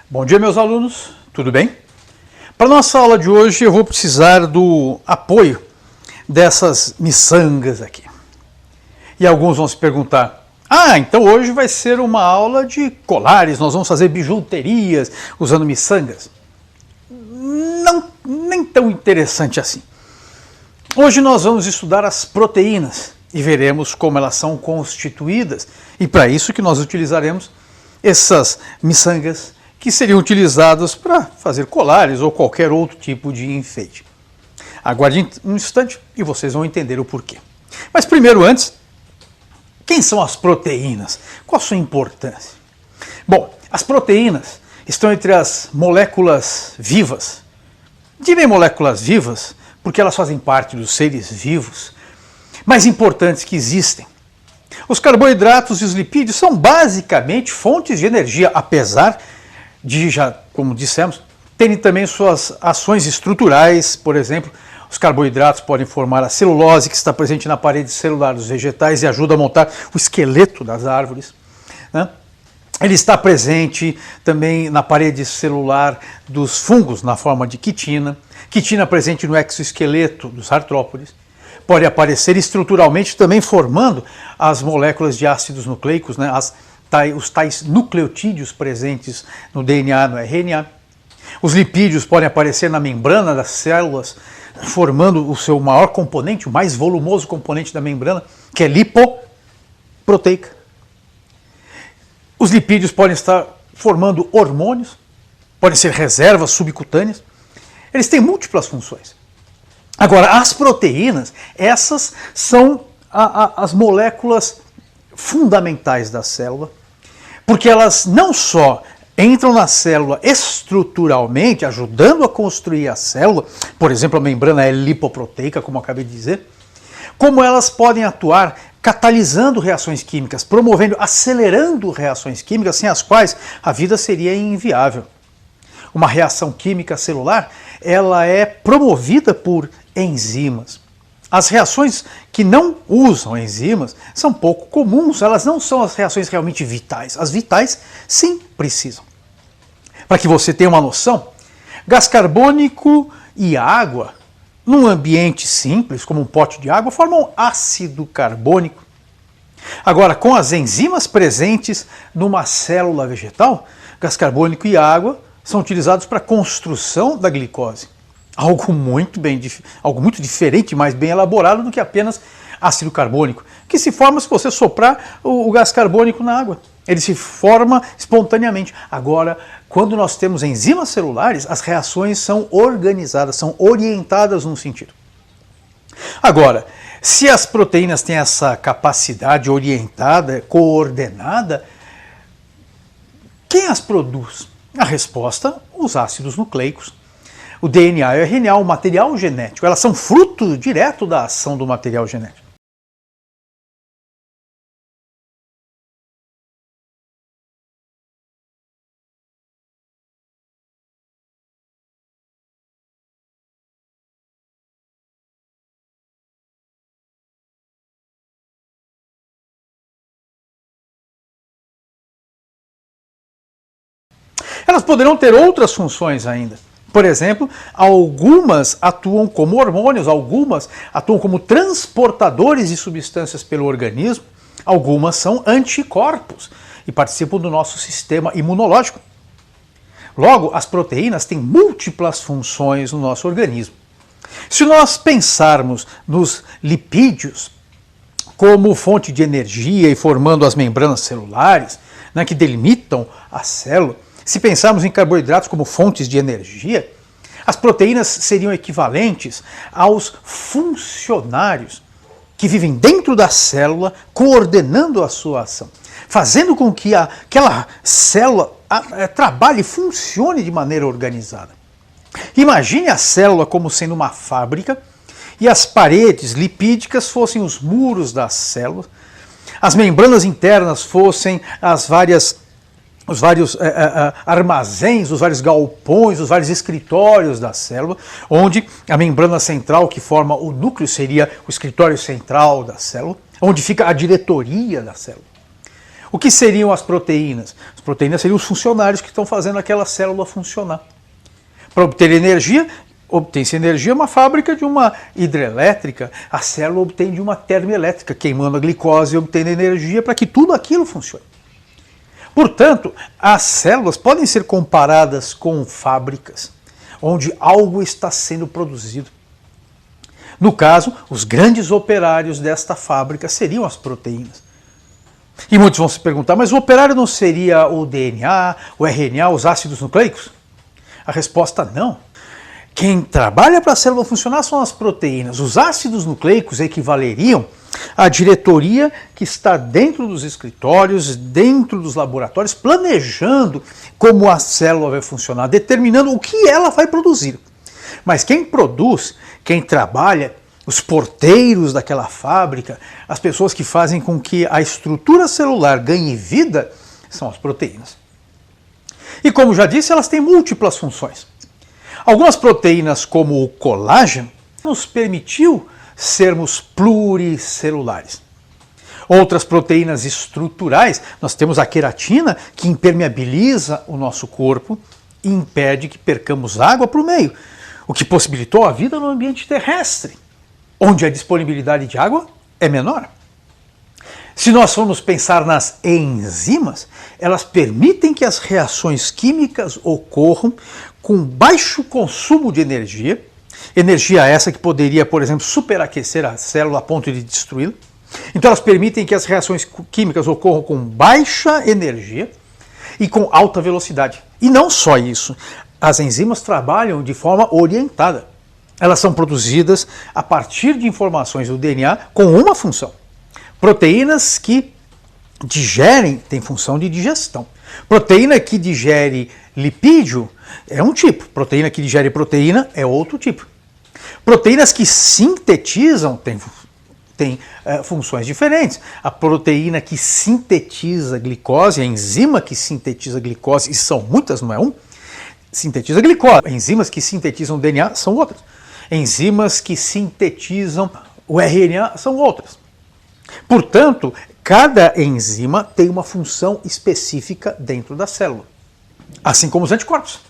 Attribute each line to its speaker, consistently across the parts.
Speaker 1: Bom dia, meus alunos, tudo bem? Para nossa aula de hoje eu vou precisar do apoio dessas miçangas aqui. E alguns vão se perguntar, então hoje vai ser uma aula de colares, nós vamos fazer bijuterias usando miçangas. Não, nem tão interessante assim. Hoje nós vamos estudar as proteínas e veremos como elas são constituídas. E para isso que nós utilizaremos essas miçangas que seriam utilizadas para fazer colares ou qualquer outro tipo de enfeite. Aguarde um instante e vocês vão entender o porquê. Mas primeiro, antes, quem são as proteínas? Qual a sua importância? Bom, as proteínas estão entre as moléculas vivas. Direi moléculas vivas porque elas fazem parte dos seres vivos mais importantes que existem. Os carboidratos e os lipídios são basicamente fontes de energia, apesar de, já como dissemos, terem também suas ações estruturais. Por exemplo, os carboidratos podem formar a celulose, que está presente na parede celular dos vegetais e ajuda a montar o esqueleto das árvores, né? Ele está presente também na parede celular dos fungos, na forma de quitina. Quitina presente no exoesqueleto dos artrópodes. Pode aparecer estruturalmente também formando as moléculas de ácidos nucleicos, né? Os tais nucleotídeos presentes no DNA, no RNA. Os lipídios podem aparecer na membrana das células, formando o seu maior componente, o mais volumoso componente da membrana, que é lipoproteica. Os lipídios podem estar formando hormônios, podem ser reservas subcutâneas. Eles têm múltiplas funções. Agora, as proteínas, essas são as moléculas fundamentais da célula, porque elas não só entram na célula estruturalmente, ajudando a construir a célula, por exemplo, a membrana é lipoproteica, como eu acabei de dizer, como elas podem atuar catalisando reações químicas, promovendo, acelerando reações químicas, sem as quais a vida seria inviável. Uma reação química celular, ela é promovida por enzimas. As reações que não usam enzimas são pouco comuns, elas não são as reações realmente vitais. As vitais, sim, precisam. Para que você tenha uma noção, gás carbônico e água, num ambiente simples, como um pote de água, formam ácido carbônico. Agora, com as enzimas presentes numa célula vegetal, gás carbônico e água são utilizados para a construção da glicose. Algo muito diferente, mais bem elaborado do que apenas ácido carbônico, que se forma se você soprar o gás carbônico na água. Ele se forma espontaneamente. Agora, quando nós temos enzimas celulares, as reações são organizadas, são orientadas num sentido. Agora, se as proteínas têm essa capacidade orientada, coordenada, quem as produz? A resposta, os ácidos nucleicos. O DNA e o RNA, o material genético, elas são fruto direto da ação do material genético. Elas poderão ter outras funções ainda. Por exemplo, algumas atuam como hormônios, algumas atuam como transportadores de substâncias pelo organismo, algumas são anticorpos e participam do nosso sistema imunológico. Logo, as proteínas têm múltiplas funções no nosso organismo. Se nós pensarmos nos lipídios como fonte de energia e formando as membranas celulares, né, que delimitam a célula, se pensarmos em carboidratos como fontes de energia, as proteínas seriam equivalentes aos funcionários que vivem dentro da célula, coordenando a sua ação, fazendo com que aquela célula trabalhe e funcione de maneira organizada. Imagine a célula como sendo uma fábrica e as paredes lipídicas fossem os muros da célula, as membranas internas fossem os vários armazéns, os vários galpões, os vários escritórios da célula, onde a membrana central que forma o núcleo seria o escritório central da célula, onde fica a diretoria da célula. O que seriam as proteínas? As proteínas seriam os funcionários que estão fazendo aquela célula funcionar. Para obter energia, obtém-se energia uma fábrica de uma hidrelétrica, a célula obtém de uma termoelétrica, queimando a glicose e obtendo energia para que tudo aquilo funcione. Portanto, as células podem ser comparadas com fábricas, onde algo está sendo produzido. No caso, os grandes operários desta fábrica seriam as proteínas. E muitos vão se perguntar, mas o operário não seria o DNA, o RNA, os ácidos nucleicos? A resposta não. Quem trabalha para a célula funcionar são as proteínas. Os ácidos nucleicos equivaleriam à diretoria que está dentro dos escritórios, dentro dos laboratórios, planejando como a célula vai funcionar, determinando o que ela vai produzir. Mas quem produz, quem trabalha, os porteiros daquela fábrica, as pessoas que fazem com que a estrutura celular ganhe vida, são as proteínas. E como já disse, elas têm múltiplas funções. Algumas proteínas, como o colágeno, nos permitiu sermos pluricelulares. Outras proteínas estruturais, nós temos a queratina, que impermeabiliza o nosso corpo e impede que percamos água para o meio, o que possibilitou a vida no ambiente terrestre, onde a disponibilidade de água é menor. Se nós formos pensar nas enzimas, elas permitem que as reações químicas ocorram com baixo consumo de energia, energia essa que poderia, por exemplo, superaquecer a célula a ponto de destruí-la. Então elas permitem que as reações químicas ocorram com baixa energia e com alta velocidade. E não só isso, as enzimas trabalham de forma orientada. Elas são produzidas a partir de informações do DNA com uma função. Proteínas que digerem têm função de digestão. Proteína que digere lipídio é um tipo. Proteína que digere proteína é outro tipo. Proteínas que sintetizam têm funções diferentes. A proteína que sintetiza glicose, a enzima que sintetiza glicose, e são muitas, não é um, sintetiza glicose. Enzimas que sintetizam DNA são outras. Enzimas que sintetizam o RNA são outras. Portanto, cada enzima tem uma função específica dentro da célula, assim como os anticorpos.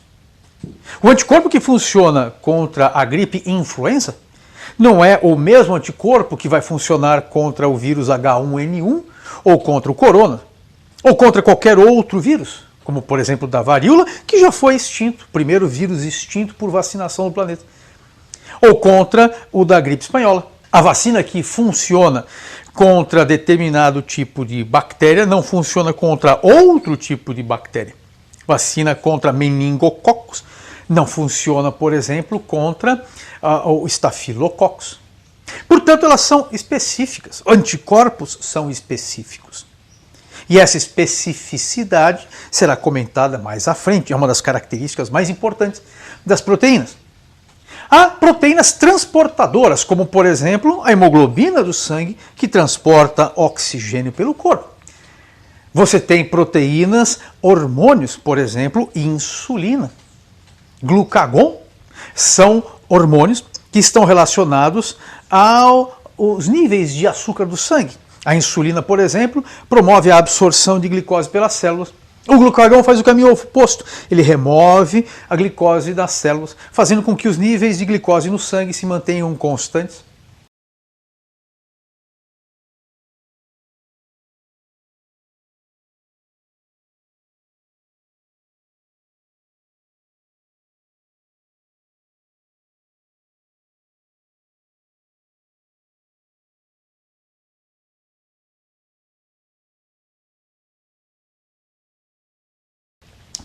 Speaker 1: O anticorpo que funciona contra a gripe e influenza não é o mesmo anticorpo que vai funcionar contra o vírus H1N1 ou contra o corona, ou contra qualquer outro vírus, como por exemplo da varíola, que já foi extinto, o primeiro vírus extinto por vacinação no planeta, ou contra o da gripe espanhola. A vacina que funciona contra determinado tipo de bactéria não funciona contra outro tipo de bactéria. Vacina contra meningococos não funciona, por exemplo, contra o estafilococcus. Portanto, elas são específicas. Anticorpos são específicos. E essa especificidade será comentada mais à frente. É uma das características mais importantes das proteínas. Há proteínas transportadoras, como por exemplo a hemoglobina do sangue, que transporta oxigênio pelo corpo. Você tem proteínas, hormônios, por exemplo, insulina. Glucagon são hormônios que estão relacionados aos níveis de açúcar do sangue. A insulina, por exemplo, promove a absorção de glicose pelas células. O glucagon faz o caminho oposto, ele remove a glicose das células, fazendo com que os níveis de glicose no sangue se mantenham constantes.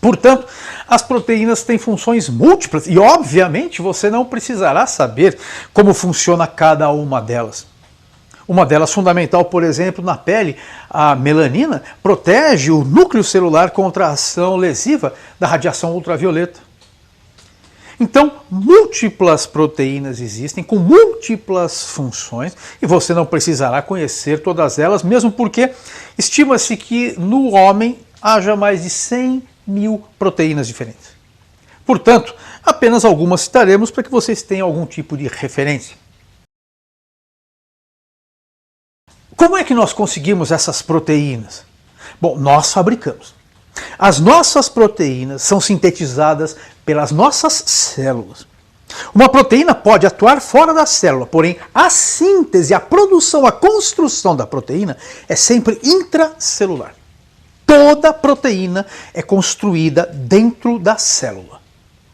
Speaker 1: Portanto, as proteínas têm funções múltiplas e, obviamente, você não precisará saber como funciona cada uma delas. Uma delas fundamental, por exemplo, na pele, a melanina, protege o núcleo celular contra a ação lesiva da radiação ultravioleta. Então, múltiplas proteínas existem com múltiplas funções e você não precisará conhecer todas elas, mesmo porque estima-se que no homem haja mais de 100.000 proteínas diferentes. Portanto, apenas algumas citaremos para que vocês tenham algum tipo de referência. Como é que nós conseguimos essas proteínas? Bom, nós fabricamos. As nossas proteínas são sintetizadas pelas nossas células. Uma proteína pode atuar fora da célula, porém a síntese, a produção, a construção da proteína é sempre intracelular. Toda proteína é construída dentro da célula.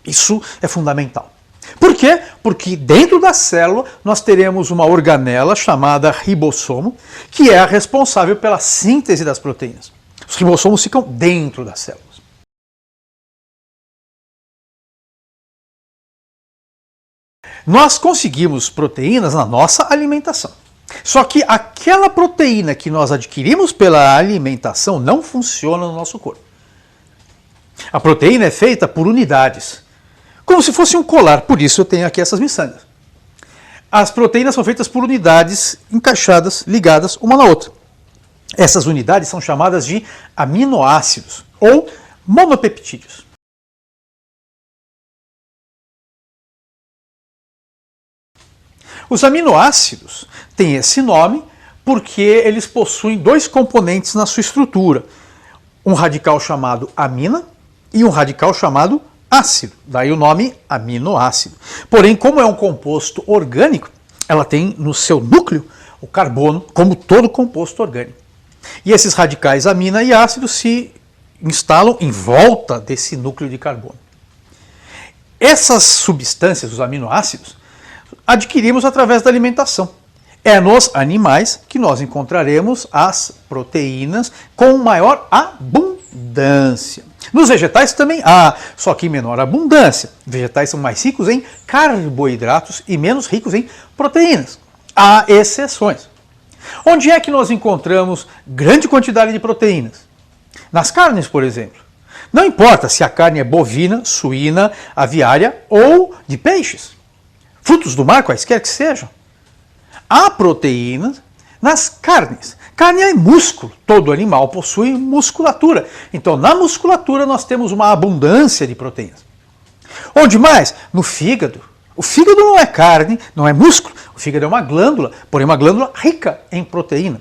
Speaker 1: Isso é fundamental. Por quê? Porque dentro da célula nós teremos uma organela chamada ribossomo, que é a responsável pela síntese das proteínas. Os ribossomos ficam dentro das células. Nós conseguimos proteínas na nossa alimentação. Só que aquela proteína que nós adquirimos pela alimentação não funciona no nosso corpo. A proteína é feita por unidades, como se fosse um colar, por isso eu tenho aqui essas miçangas. As proteínas são feitas por unidades encaixadas, ligadas uma na outra. Essas unidades são chamadas de aminoácidos ou monopeptídeos. Os aminoácidos têm esse nome porque eles possuem dois componentes na sua estrutura. Um radical chamado amina e um radical chamado ácido. Daí o nome aminoácido. Porém, como é um composto orgânico, ela tem no seu núcleo o carbono, como todo composto orgânico. E esses radicais amina e ácido se instalam em volta desse núcleo de carbono. Essas substâncias, os aminoácidos, adquirimos através da alimentação. É nos animais que nós encontraremos as proteínas com maior abundância. Nos vegetais também há, só que em menor abundância. Vegetais são mais ricos em carboidratos e menos ricos em proteínas. Há exceções. Onde é que nós encontramos grande quantidade de proteínas? Nas carnes, por exemplo. Não importa se a carne é bovina, suína, aviária ou de peixes. Frutos do mar, quaisquer que sejam. Há proteínas nas carnes. Carne é músculo, todo animal possui musculatura. Então, na musculatura, nós temos uma abundância de proteínas. Onde mais? No fígado. O fígado não é carne, não é músculo. O fígado é uma glândula, porém uma glândula rica em proteína.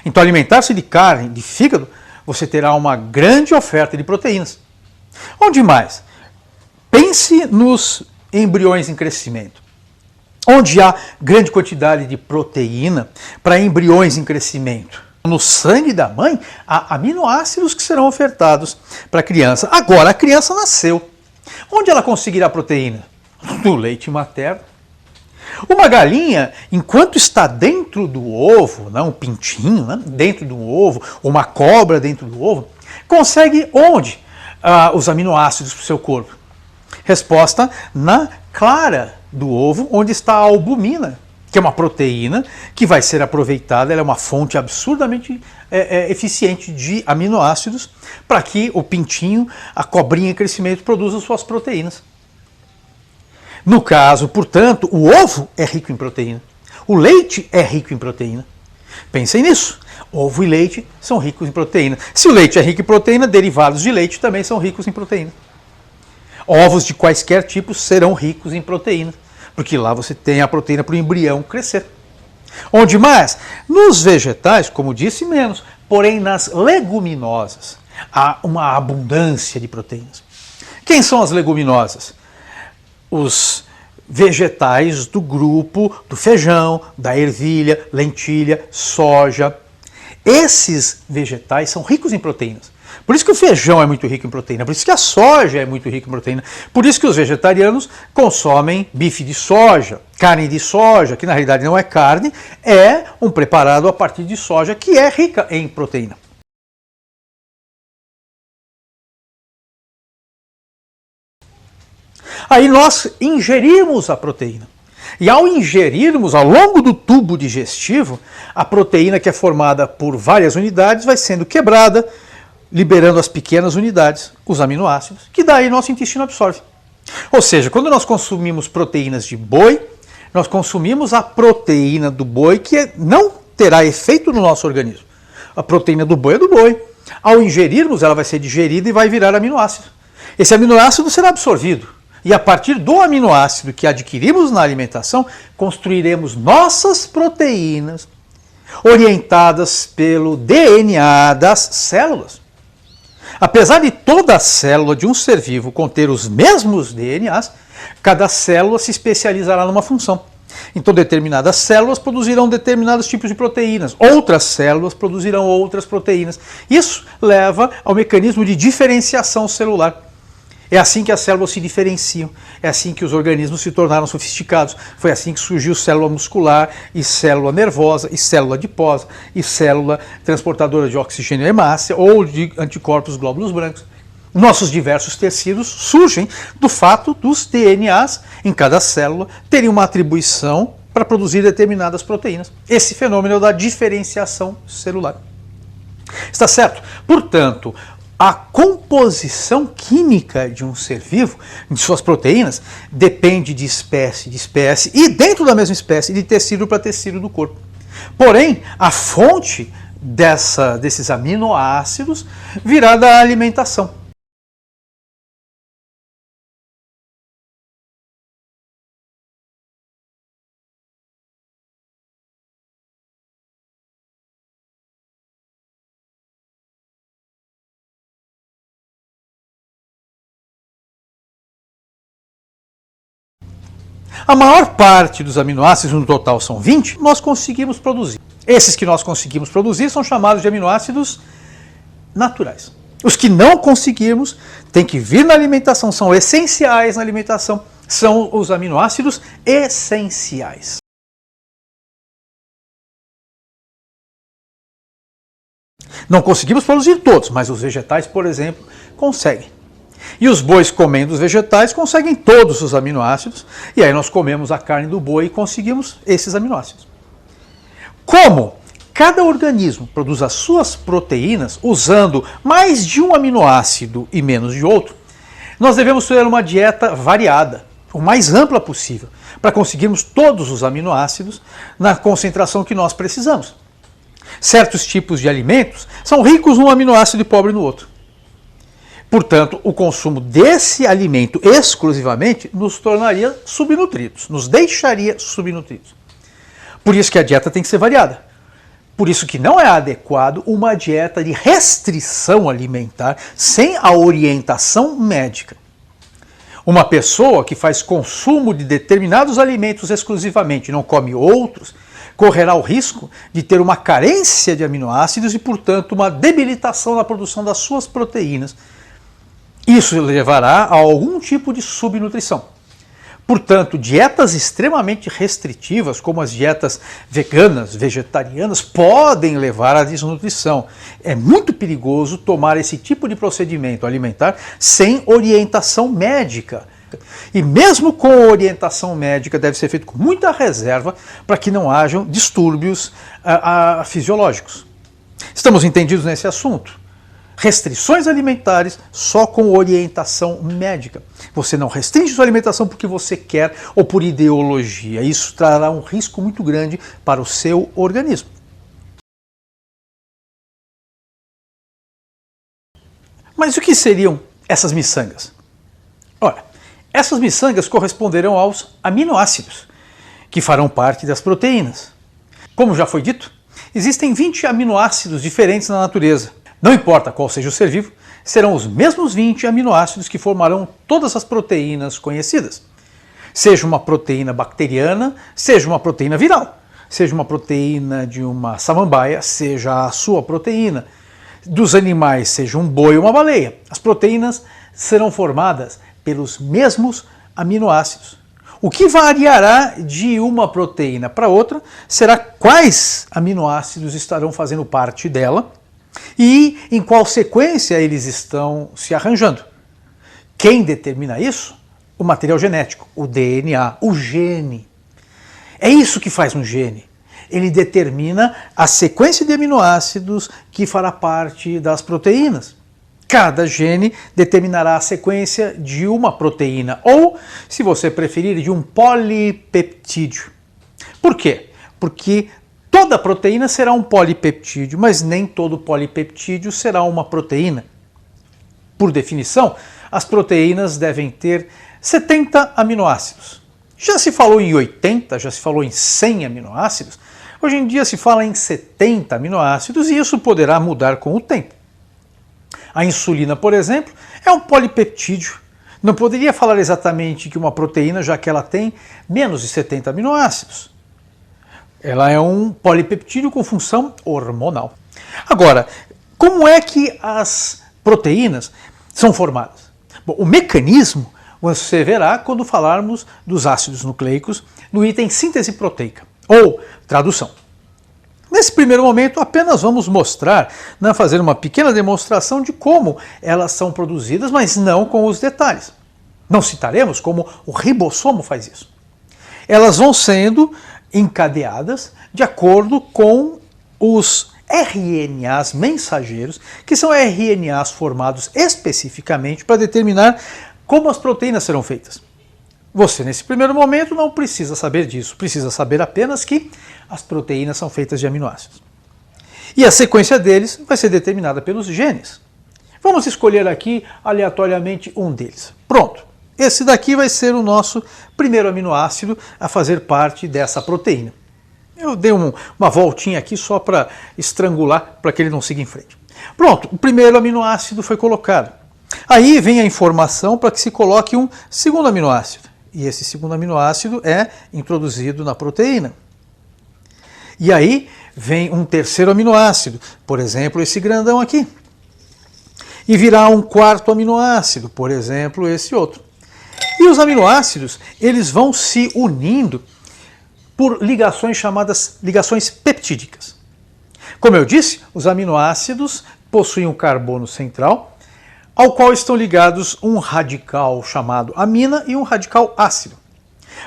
Speaker 1: Então, alimentar-se de carne, de fígado, você terá uma grande oferta de proteínas. Onde mais? Pense nos embriões em crescimento. Onde há grande quantidade de proteína para embriões em crescimento. No sangue da mãe, há aminoácidos que serão ofertados para a criança. Agora, a criança nasceu. Onde ela conseguirá proteína? No leite materno. Uma galinha, enquanto está dentro do ovo, um pintinho dentro do ovo, uma cobra dentro do ovo, consegue onde os aminoácidos para o seu corpo? Resposta: na clara do ovo, onde está a albumina, que é uma proteína que vai ser aproveitada, ela é uma fonte absurdamente eficiente de aminoácidos para que o pintinho, a cobrinha em crescimento, produza suas proteínas. No caso, portanto, o ovo é rico em proteína. O leite é rico em proteína. Pensem nisso. Ovo e leite são ricos em proteína. Se o leite é rico em proteína, derivados de leite também são ricos em proteína. Ovos de quaisquer tipo serão ricos em proteína, porque lá você tem a proteína para o embrião crescer. Onde mais? Nos vegetais, como disse, menos. Porém, nas leguminosas há uma abundância de proteínas. Quem são as leguminosas? Os vegetais do grupo do feijão, da ervilha, lentilha, soja. Esses vegetais são ricos em proteínas. Por isso que o feijão é muito rico em proteína, por isso que a soja é muito rica em proteína, por isso que os vegetarianos consomem bife de soja, carne de soja, que na realidade não é carne, é um preparado a partir de soja que é rica em proteína. Aí nós ingerimos a proteína. E ao ingerirmos, ao longo do tubo digestivo, a proteína que é formada por várias unidades vai sendo quebrada, liberando as pequenas unidades, os aminoácidos, que daí nosso intestino absorve. Ou seja, quando nós consumimos proteínas de boi, nós consumimos a proteína do boi que não terá efeito no nosso organismo. A proteína do boi é do boi. Ao ingerirmos, ela vai ser digerida e vai virar aminoácido. Esse aminoácido será absorvido. E a partir do aminoácido que adquirimos na alimentação, construiremos nossas proteínas, orientadas pelo DNA das células. Apesar de toda a célula de um ser vivo conter os mesmos DNAs, cada célula se especializará numa função. Então, determinadas células produzirão determinados tipos de proteínas, outras células produzirão outras proteínas. Isso leva ao mecanismo de diferenciação celular. É assim que as células se diferenciam, é assim que os organismos se tornaram sofisticados. Foi assim que surgiu célula muscular, e célula nervosa, e célula adiposa, e célula transportadora de oxigênio e hemácia, ou de anticorpos glóbulos brancos. Nossos diversos tecidos surgem do fato dos DNAs em cada célula terem uma atribuição para produzir determinadas proteínas. Esse fenômeno é o da diferenciação celular. Está certo? Portanto, a composição química de um ser vivo, de suas proteínas, depende de espécie e, dentro da mesma espécie, de tecido para tecido do corpo. Porém, a fonte desses aminoácidos virá da alimentação. A maior parte dos aminoácidos, no total são 20, nós conseguimos produzir. Esses que nós conseguimos produzir são chamados de aminoácidos naturais. Os que não conseguimos têm que vir na alimentação, são essenciais na alimentação, são os aminoácidos essenciais. Não conseguimos produzir todos, mas os vegetais, por exemplo, conseguem. E os bois comendo os vegetais conseguem todos os aminoácidos, e aí nós comemos a carne do boi e conseguimos esses aminoácidos. Como cada organismo produz as suas proteínas usando mais de um aminoácido e menos de outro, nós devemos ter uma dieta variada, o mais ampla possível, para conseguirmos todos os aminoácidos na concentração que nós precisamos. Certos tipos de alimentos são ricos num aminoácido e pobre no outro. Portanto, o consumo desse alimento exclusivamente nos tornaria subnutridos, nos deixaria subnutridos. Por isso que a dieta tem que ser variada. Por isso que não é adequado uma dieta de restrição alimentar sem a orientação médica. Uma pessoa que faz consumo de determinados alimentos exclusivamente e não come outros, correrá o risco de ter uma carência de aminoácidos e, portanto, uma debilitação na produção das suas proteínas. Isso levará a algum tipo de subnutrição. Portanto, dietas extremamente restritivas, como as dietas veganas, vegetarianas, podem levar à desnutrição. É muito perigoso tomar esse tipo de procedimento alimentar sem orientação médica. E mesmo com orientação médica, deve ser feito com muita reserva para que não hajam distúrbios fisiológicos. Estamos entendidos nesse assunto? Restrições alimentares só com orientação médica. Você não restringe sua alimentação porque você quer ou por ideologia. Isso trará um risco muito grande para o seu organismo. Mas o que seriam essas miçangas? Ora, essas miçangas corresponderão aos aminoácidos, que farão parte das proteínas. Como já foi dito, existem 20 aminoácidos diferentes na natureza. Não importa qual seja o ser vivo, serão os mesmos 20 aminoácidos que formarão todas as proteínas conhecidas. Seja uma proteína bacteriana, seja uma proteína viral, seja uma proteína de uma samambaia, seja a sua proteína. Dos animais, seja um boi ou uma baleia. As proteínas serão formadas pelos mesmos aminoácidos. O que variará de uma proteína para outra será quais aminoácidos estarão fazendo parte dela e em qual sequência eles estão se arranjando. Quem determina isso? O material genético, o DNA, o gene. É isso que faz um gene. Ele determina a sequência de aminoácidos que fará parte das proteínas. Cada gene determinará a sequência de uma proteína, ou, se você preferir, de um polipeptídeo. Por quê? Porque toda proteína será um polipeptídeo, mas nem todo polipeptídeo será uma proteína. Por definição, as proteínas devem ter 70 aminoácidos. Já se falou em 80, já se falou em 100 aminoácidos, hoje em dia se fala em 70 aminoácidos e isso poderá mudar com o tempo. A insulina, por exemplo, é um polipeptídeo. Não poderia falar exatamente que uma proteína, já que ela tem menos de 70 aminoácidos. Ela é um polipeptídeo com função hormonal. Agora, como é que as proteínas são formadas? Bom, o mecanismo você verá quando falarmos dos ácidos nucleicos no item síntese proteica, ou tradução. Nesse primeiro momento, apenas vamos mostrar, fazer uma pequena demonstração de como elas são produzidas, mas não com os detalhes. Não citaremos como o ribossomo faz isso. Elas vão sendo encadeadas de acordo com os RNAs mensageiros, que são RNAs formados especificamente para determinar como as proteínas serão feitas. Você, nesse primeiro momento, não precisa saber disso, precisa saber apenas que as proteínas são feitas de aminoácidos. E a sequência deles vai ser determinada pelos genes. Vamos escolher aqui aleatoriamente um deles. Pronto, esse daqui vai ser o nosso primeiro aminoácido a fazer parte dessa proteína. Eu dei uma voltinha aqui só para estrangular, para que ele não siga em frente. Pronto, o primeiro aminoácido foi colocado. Aí vem a informação para que se coloque um segundo aminoácido. E esse segundo aminoácido é introduzido na proteína. E aí vem um terceiro aminoácido, por exemplo, esse grandão aqui. E virá um quarto aminoácido, por exemplo, esse outro. E os aminoácidos, eles vão se unindo por ligações chamadas ligações peptídicas. Como eu disse, os aminoácidos possuem um carbono central, ao qual estão ligados um radical chamado amina e um radical ácido.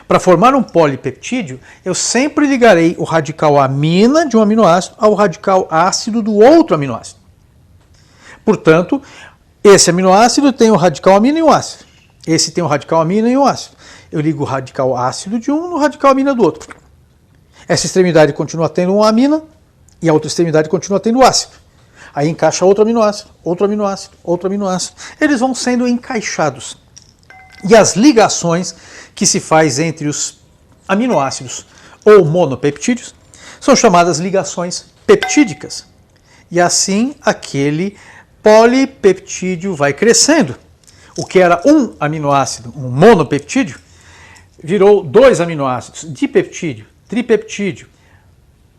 Speaker 1: Para formar um polipeptídeo, eu sempre ligarei o radical amina de um aminoácido ao radical ácido do outro aminoácido. Portanto, esse aminoácido tem o radical amina e um ácido. Esse tem o radical amina e um ácido. Eu ligo o radical ácido de um no radical amina do outro. Essa extremidade continua tendo um amina e a outra extremidade continua tendo o ácido. Aí encaixa outro aminoácido, outro aminoácido, outro aminoácido. Eles vão sendo encaixados. E as ligações que se faz entre os aminoácidos ou monopeptídeos são chamadas ligações peptídicas. E assim aquele polipeptídeo vai crescendo. O que era um aminoácido, um monopeptídeo, virou 2 aminoácidos, dipeptídeo, tripeptídeo,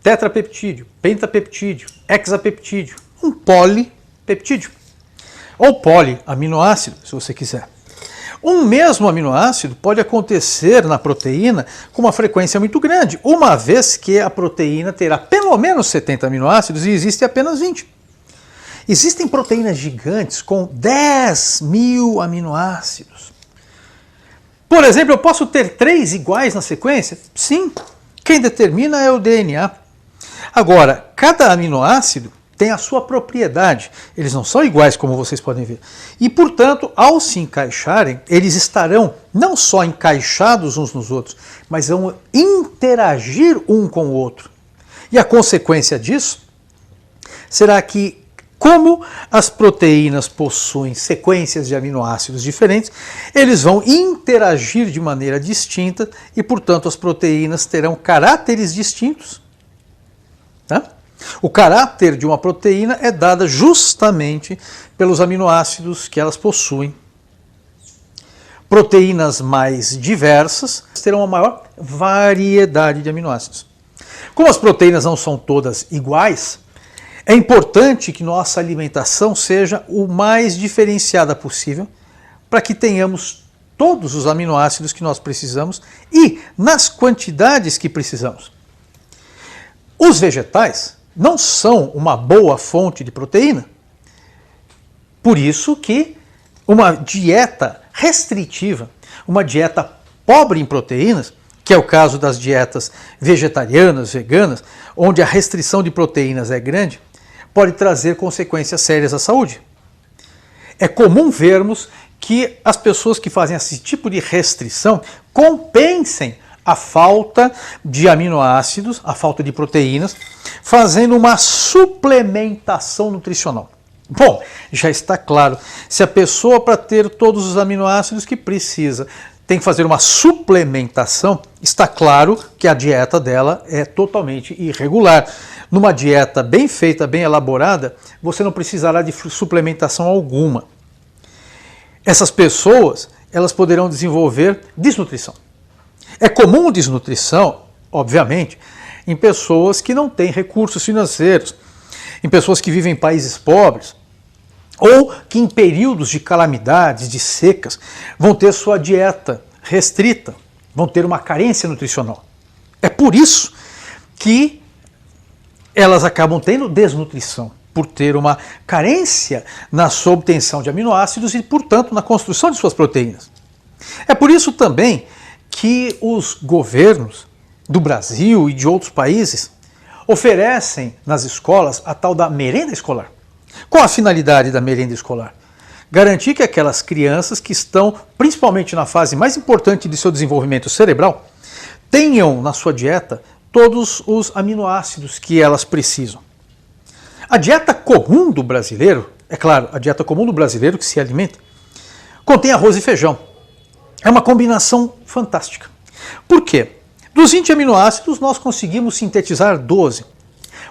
Speaker 1: tetrapeptídeo, pentapeptídeo, hexapeptídeo, um polipeptídeo, ou poliaminoácido, se você quiser. Um mesmo aminoácido pode acontecer na proteína com uma frequência muito grande, uma vez que a proteína terá pelo menos 70 aminoácidos e existem apenas 20. Existem proteínas gigantes com 10.000 aminoácidos. Por exemplo, eu posso ter 3 iguais na sequência? Sim, quem determina é o DNA. Agora, cada aminoácido tem a sua propriedade. Eles não são iguais, como vocês podem ver. E, portanto, ao se encaixarem, eles estarão não só encaixados uns nos outros, mas vão interagir um com o outro. E a consequência disso será que, como as proteínas possuem sequências de aminoácidos diferentes, eles vão interagir de maneira distinta e, portanto, as proteínas terão caráteres distintos. Tá? O caráter de uma proteína é dado justamente pelos aminoácidos que elas possuem. Proteínas mais diversas terão uma maior variedade de aminoácidos. Como as proteínas não são todas iguais, é importante que nossa alimentação seja o mais diferenciada possível para que tenhamos todos os aminoácidos que nós precisamos e nas quantidades que precisamos. Os vegetais não são uma boa fonte de proteína. Por isso que uma dieta restritiva, uma dieta pobre em proteínas, que é o caso das dietas vegetarianas, veganas, onde a restrição de proteínas é grande, pode trazer consequências sérias à saúde. É comum vermos que as pessoas que fazem esse tipo de restrição compensem a falta de aminoácidos, a falta de proteínas, fazendo uma suplementação nutricional. Bom, já está claro, se a pessoa, para ter todos os aminoácidos que precisa, tem que fazer uma suplementação, está claro que a dieta dela é totalmente irregular. Numa dieta bem feita, bem elaborada, você não precisará de suplementação alguma. Essas pessoas, elas poderão desenvolver desnutrição. É comum desnutrição, obviamente, em pessoas que não têm recursos financeiros, em pessoas que vivem em países pobres, ou que em períodos de calamidades, de secas, vão ter sua dieta restrita, vão ter uma carência nutricional. É por isso que elas acabam tendo desnutrição, por ter uma carência na sua obtenção de aminoácidos e, portanto, na construção de suas proteínas. É por isso também que os governos do Brasil e de outros países oferecem nas escolas a tal da merenda escolar. Qual a finalidade da merenda escolar? Garantir que aquelas crianças que estão, principalmente na fase mais importante de seu desenvolvimento cerebral, tenham na sua dieta todos os aminoácidos que elas precisam. A dieta comum do brasileiro, é claro, a dieta comum do brasileiro que se alimenta, contém arroz e feijão. É uma combinação fantástica. Por quê? Dos 20 aminoácidos nós conseguimos sintetizar 12.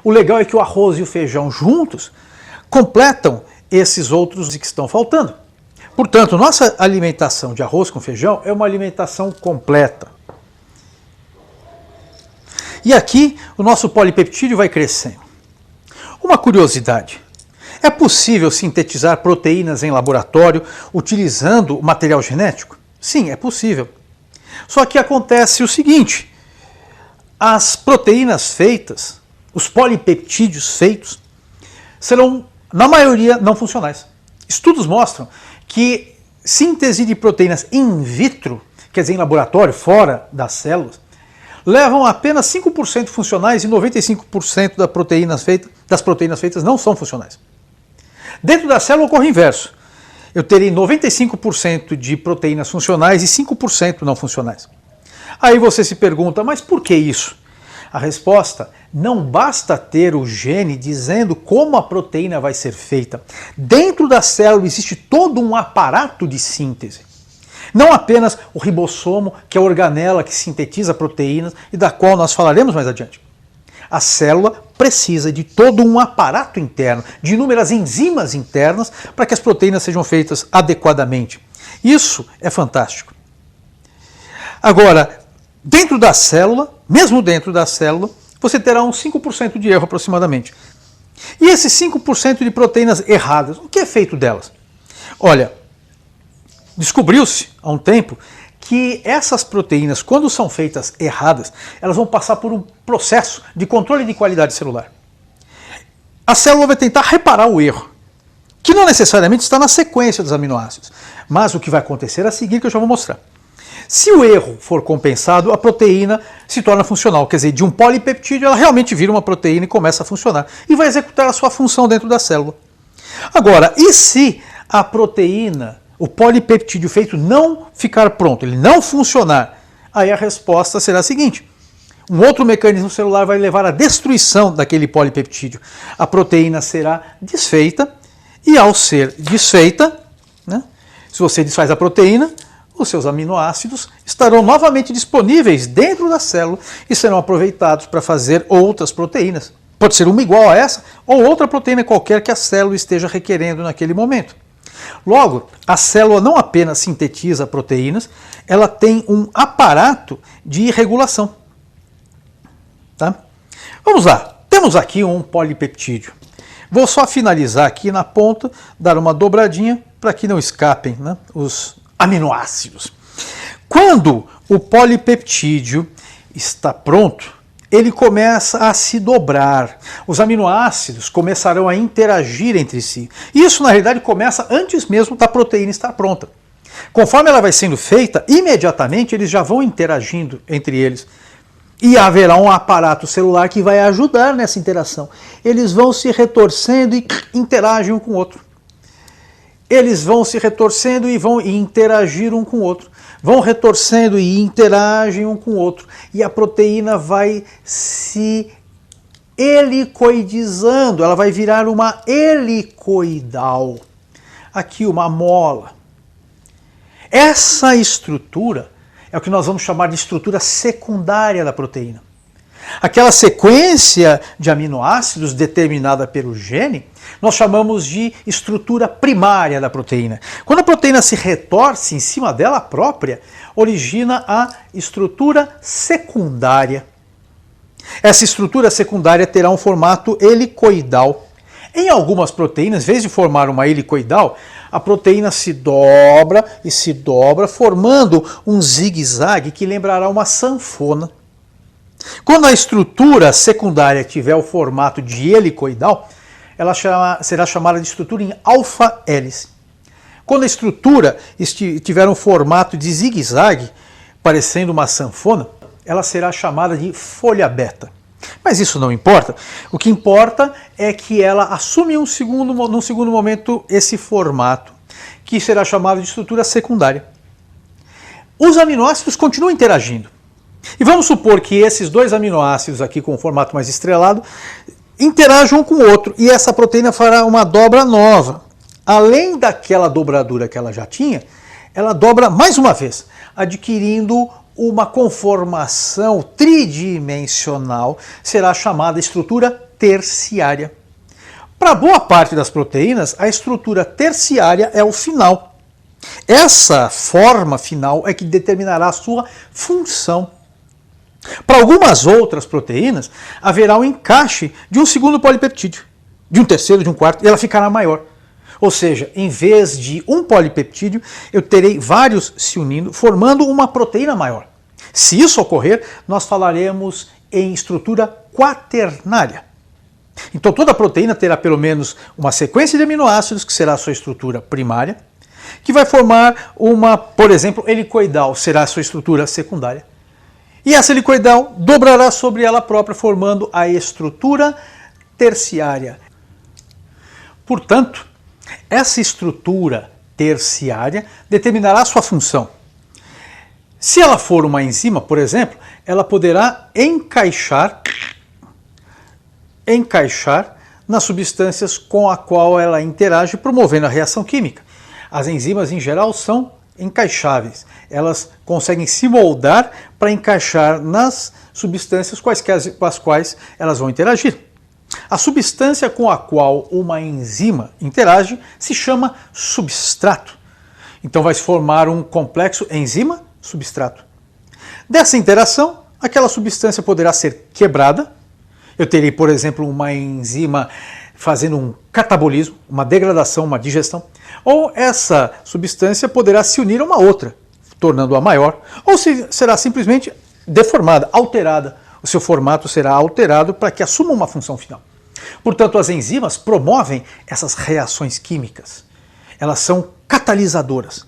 Speaker 1: O legal é que o arroz e o feijão juntos completam esses outros que estão faltando. Portanto, nossa alimentação de arroz com feijão é uma alimentação completa. E aqui o nosso polipeptídeo vai crescendo. Uma curiosidade: é possível sintetizar proteínas em laboratório utilizando material genético? Sim, é possível. Só que acontece o seguinte: as proteínas feitas, os polipeptídeos feitos, serão, na maioria, não funcionais. Estudos mostram que síntese de proteínas in vitro, quer dizer, em laboratório, fora das células, levam apenas 5% funcionais e 95% das proteínas feitas não são funcionais. Dentro da célula ocorre o inverso. Eu terei 95% de proteínas funcionais e 5% não funcionais. Aí você se pergunta, mas por que isso? A resposta: não basta ter o gene dizendo como a proteína vai ser feita. Dentro da célula existe todo um aparato de síntese. Não apenas o ribossomo, que é a organela que sintetiza proteínas e da qual nós falaremos mais adiante. A célula precisa de todo um aparato interno, de inúmeras enzimas internas, para que as proteínas sejam feitas adequadamente. Isso é fantástico. Agora, dentro da célula, mesmo dentro da célula, você terá uns 5% de erro aproximadamente. E esses 5% de proteínas erradas, o que é feito delas? Olha, descobriu-se há um tempo que essas proteínas, quando são feitas erradas, elas vão passar por um processo de controle de qualidade celular. A célula vai tentar reparar o erro, que não necessariamente está na sequência dos aminoácidos, mas o que vai acontecer é a seguir, que eu já vou mostrar. Se o erro for compensado, a proteína se torna funcional, quer dizer, de um polipeptídeo ela realmente vira uma proteína e começa a funcionar, e vai executar a sua função dentro da célula. Agora, e se a proteína, o polipeptídeo feito, não ficar pronto, ele não funcionar? Aí a resposta será a seguinte: um outro mecanismo celular vai levar à destruição daquele polipeptídeo. A proteína será desfeita, e ao ser desfeita, né, se você desfaz a proteína, os seus aminoácidos estarão novamente disponíveis dentro da célula e serão aproveitados para fazer outras proteínas. Pode ser uma igual a essa ou outra proteína qualquer que a célula esteja requerendo naquele momento. Logo, a célula não apenas sintetiza proteínas, ela tem um aparato de regulação. Tá? Vamos lá, temos aqui um polipeptídeo. Vou só finalizar aqui na ponta, dar uma dobradinha para que não escapem, né, os aminoácidos. Quando o polipeptídeo está pronto, ele começa a se dobrar. Os aminoácidos começarão a interagir entre si. Isso, na realidade, começa antes mesmo da proteína estar pronta. Conforme ela vai sendo feita, imediatamente eles já vão interagindo entre eles. E haverá um aparato celular que vai ajudar nessa interação. Eles vão se retorcendo e interagem um com o outro. Eles vão se retorcendo e vão interagir um com o outro. Vão retorcendo e interagem um com o outro. E a proteína vai se helicoidizando, ela vai virar uma helicoidal. Aqui uma mola. Essa estrutura é o que nós vamos chamar de estrutura secundária da proteína. Aquela sequência de aminoácidos determinada pelo gene, nós chamamos de estrutura primária da proteína. Quando a proteína se retorce em cima dela própria, origina a estrutura secundária. Essa estrutura secundária terá um formato helicoidal. Em algumas proteínas, em vez de formar uma helicoidal, a proteína se dobra e se dobra, formando um zigue-zague que lembrará uma sanfona. Quando a estrutura secundária tiver o formato de helicoidal, ela será chamada de estrutura em alfa-hélice. Quando a estrutura tiver um formato de zigue-zague, parecendo uma sanfona, ela será chamada de folha beta. Mas isso não importa. O que importa é que ela assume num segundo momento esse formato, que será chamado de estrutura secundária. Os aminoácidos continuam interagindo. E vamos supor que esses dois aminoácidos aqui com o formato mais estrelado interajam um com o outro e essa proteína fará uma dobra nova. Além daquela dobradura que ela já tinha, ela dobra mais uma vez, adquirindo uma conformação tridimensional, será chamada estrutura terciária. Para boa parte das proteínas, a estrutura terciária é o final. Essa forma final é que determinará a sua função. Para algumas outras proteínas, haverá um encaixe de um segundo polipeptídeo, de um terceiro, de um quarto, e ela ficará maior. Ou seja, em vez de um polipeptídeo, eu terei vários se unindo, formando uma proteína maior. Se isso ocorrer, nós falaremos em estrutura quaternária. Então toda proteína terá pelo menos uma sequência de aminoácidos, que será a sua estrutura primária, que vai formar uma, por exemplo, helicoidal, será a sua estrutura secundária. E essa helicoidal dobrará sobre ela própria, formando a estrutura terciária. Portanto, essa estrutura terciária determinará a sua função. Se ela for uma enzima, por exemplo, ela poderá encaixar nas substâncias com a qual ela interage, promovendo a reação química. As enzimas, em geral, são encaixáveis. Elas conseguem se moldar para encaixar nas substâncias com as quais elas vão interagir. A substância com a qual uma enzima interage se chama substrato. Então vai se formar um complexo enzima-substrato. Dessa interação, aquela substância poderá ser quebrada. Eu terei, por exemplo, uma enzima fazendo um catabolismo, uma degradação, uma digestão. Ou essa substância poderá se unir a uma outra, tornando-a maior. Ou será simplesmente deformada, alterada. O seu formato será alterado para que assuma uma função final. Portanto, as enzimas promovem essas reações químicas. Elas são catalisadoras.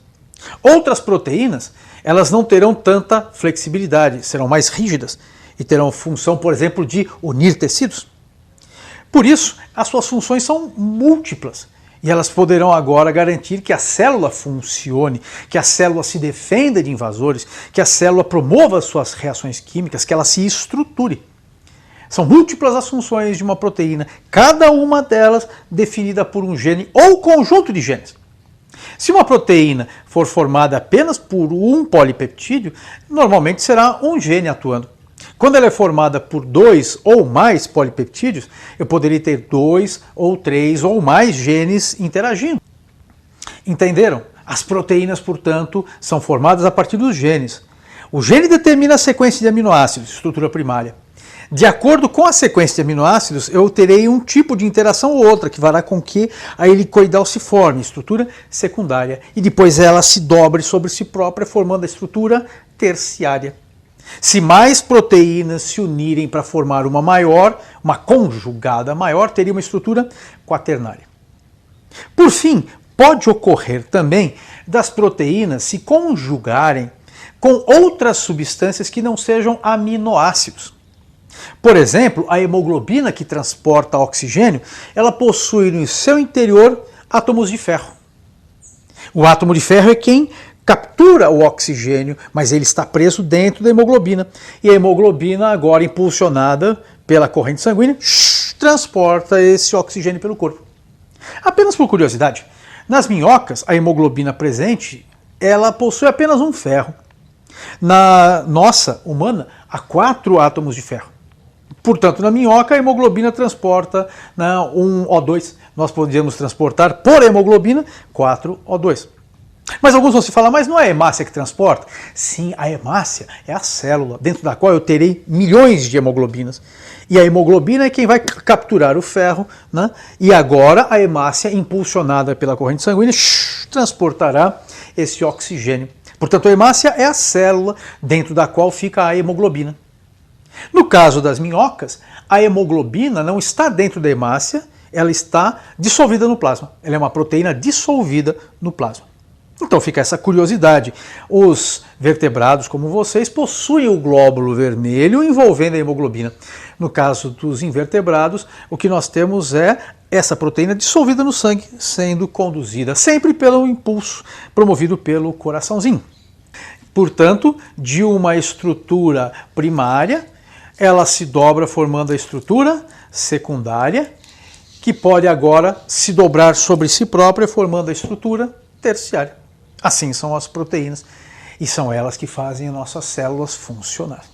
Speaker 1: Outras proteínas, elas não terão tanta flexibilidade, serão mais rígidas e terão função, por exemplo, de unir tecidos. Por isso, as suas funções são múltiplas e elas poderão agora garantir que a célula funcione, que a célula se defenda de invasores, que a célula promova as suas reações químicas, que ela se estruture. São múltiplas as funções de uma proteína, cada uma delas definida por um gene ou conjunto de genes. Se uma proteína for formada apenas por um polipeptídeo, normalmente será um gene atuando. Quando ela é formada por 2 ou mais polipeptídeos, eu poderia ter 2 ou 3 ou mais genes interagindo. Entenderam? As proteínas, portanto, são formadas a partir dos genes. O gene determina a sequência de aminoácidos, estrutura primária. De acordo com a sequência de aminoácidos, eu terei um tipo de interação ou outra que fará com que a helicoidal se forme, estrutura secundária, e depois ela se dobre sobre si própria, formando a estrutura terciária. Se mais proteínas se unirem para formar uma maior, uma conjugada maior, teria uma estrutura quaternária. Por fim, pode ocorrer também das proteínas se conjugarem com outras substâncias que não sejam aminoácidos. Por exemplo, a hemoglobina, que transporta oxigênio, ela possui no seu interior átomos de ferro. O átomo de ferro é quem captura o oxigênio, mas ele está preso dentro da hemoglobina. E a hemoglobina, agora impulsionada pela corrente sanguínea, transporta esse oxigênio pelo corpo. Apenas por curiosidade, nas minhocas, a hemoglobina presente ela possui apenas um ferro. Na nossa, humana, há 4 átomos de ferro. Portanto, na minhoca, a hemoglobina transporta um O2. Nós podemos transportar por hemoglobina 4 O2. Mas alguns vão se falar, mas não é a hemácia que transporta? Sim, a hemácia é a célula dentro da qual eu terei milhões de hemoglobinas. E a hemoglobina é quem vai capturar o ferro, né? E agora a hemácia, impulsionada pela corrente sanguínea, transportará esse oxigênio. Portanto, a hemácia é a célula dentro da qual fica a hemoglobina. No caso das minhocas, a hemoglobina não está dentro da hemácia, ela está dissolvida no plasma. Ela é uma proteína dissolvida no plasma. Então fica essa curiosidade. Os vertebrados, como vocês, possuem o glóbulo vermelho envolvendo a hemoglobina. No caso dos invertebrados, o que nós temos é essa proteína dissolvida no sangue, sendo conduzida sempre pelo impulso promovido pelo coraçãozinho. Portanto, de uma estrutura primária, ela se dobra formando a estrutura secundária, que pode agora se dobrar sobre si própria, formando a estrutura terciária. Assim são as proteínas, e são elas que fazem as nossas células funcionar.